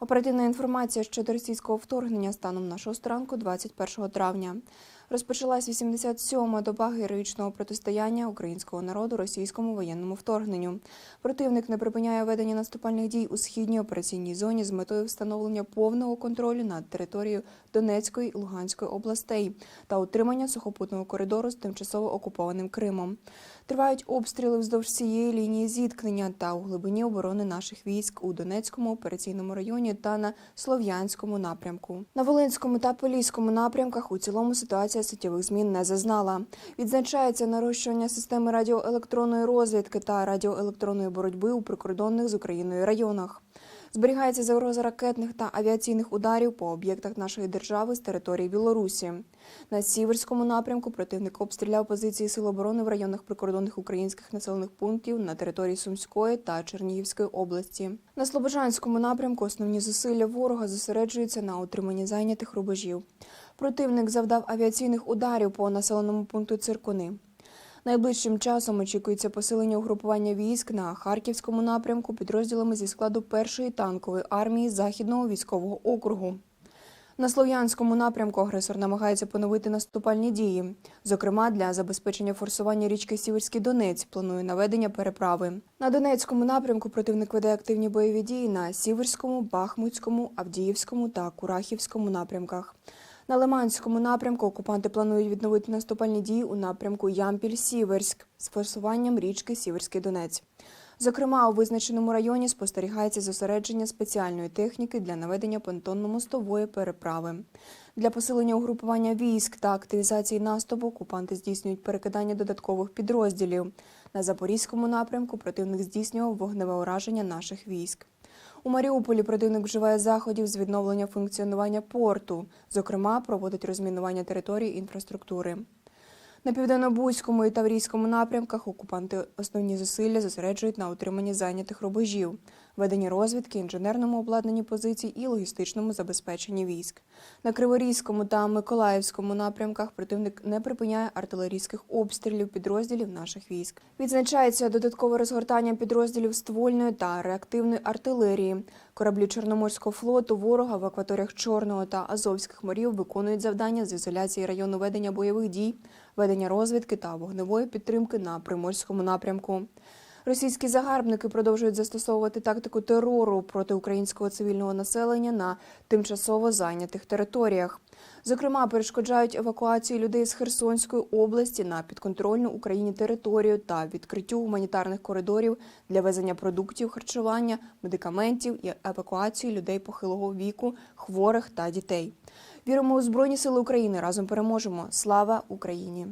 Оперативна інформація щодо російського вторгнення станом на 6 ранку 21 травня. Розпочалась 87-ма доба героїчного протистояння українського народу російському воєнному вторгненню. Противник не припиняє ведення наступальних дій у східній операційній зоні з метою встановлення повного контролю над територією Донецької і Луганської областей та утримання сухопутного коридору з тимчасово окупованим Кримом. Тривають обстріли вздовж всієї лінії зіткнення та у глибині оборони наших військ у Донецькому операційному районі та на Слов'янському напрямку. На Волинському та Поліському напрямках у цілому ситуація суттєвих змін не зазнала. Відзначається нарощування системи радіоелектронної розвідки та радіоелектронної боротьби у прикордонних з Україною районах. Зберігається загроза ракетних та авіаційних ударів по об'єктах нашої держави з території Білорусі. На Сіверському напрямку противник обстріляв позиції Сил оборони в районах прикордонних українських населених пунктів на території Сумської та Чернігівської області. На Слобожанському напрямку основні зусилля ворога зосереджуються на утриманні зайнятих рубежів. Противник завдав авіаційних ударів по населеному пункту Циркуни. Найближчим часом очікується посилення угрупування військ на Харківському напрямку підрозділами зі складу 1-ї танкової армії Західного військового округу. На Слов'янському напрямку агресор намагається поновити наступальні дії. Зокрема, для забезпечення форсування річки Сіверський Донець планує наведення переправи. На Донецькому напрямку противник веде активні бойові дії на Сіверському, Бахмутському, Авдіївському та Курахівському напрямках. На Лиманському напрямку окупанти планують відновити наступальні дії у напрямку Ямпіль-Сіверськ з форсуванням річки Сіверський Донець. Зокрема, у визначеному районі спостерігається зосередження спеціальної техніки для наведення понтонно-мостової переправи. Для посилення угрупування військ та активізації наступу окупанти здійснюють перекидання додаткових підрозділів. На Запорізькому напрямку противник здійснював вогневе ураження наших військ. У Маріуполі противник вживає заходів з відновлення функціонування порту, зокрема, проводить розмінування території інфраструктури. На Південно-Бузькому і Таврійському напрямках окупанти основні зусилля зосереджують на утриманні зайнятих рубежів, веденні розвідки, інженерному обладнанні позицій і логістичному забезпеченні військ. На Криворізькому та Миколаївському напрямках противник не припиняє артилерійських обстрілів підрозділів наших військ. Відзначається додаткове розгортання підрозділів ствольної та реактивної артилерії. Кораблі Чорноморського флоту ворога в акваторіях Чорного та Азовських морів виконують завдання з ізоляції району ведення бойових дій, ведення розвідки та вогневої підтримки на Приморському напрямку. Російські загарбники продовжують застосовувати тактику терору проти українського цивільного населення на тимчасово зайнятих територіях. Зокрема, перешкоджають евакуації людей з Херсонської області на підконтрольну Україні територію та відкриттю гуманітарних коридорів для везення продуктів, харчування, медикаментів і евакуації людей похилого віку, хворих та дітей. Віримо у Збройні Сили України. Разом переможемо. Слава Україні!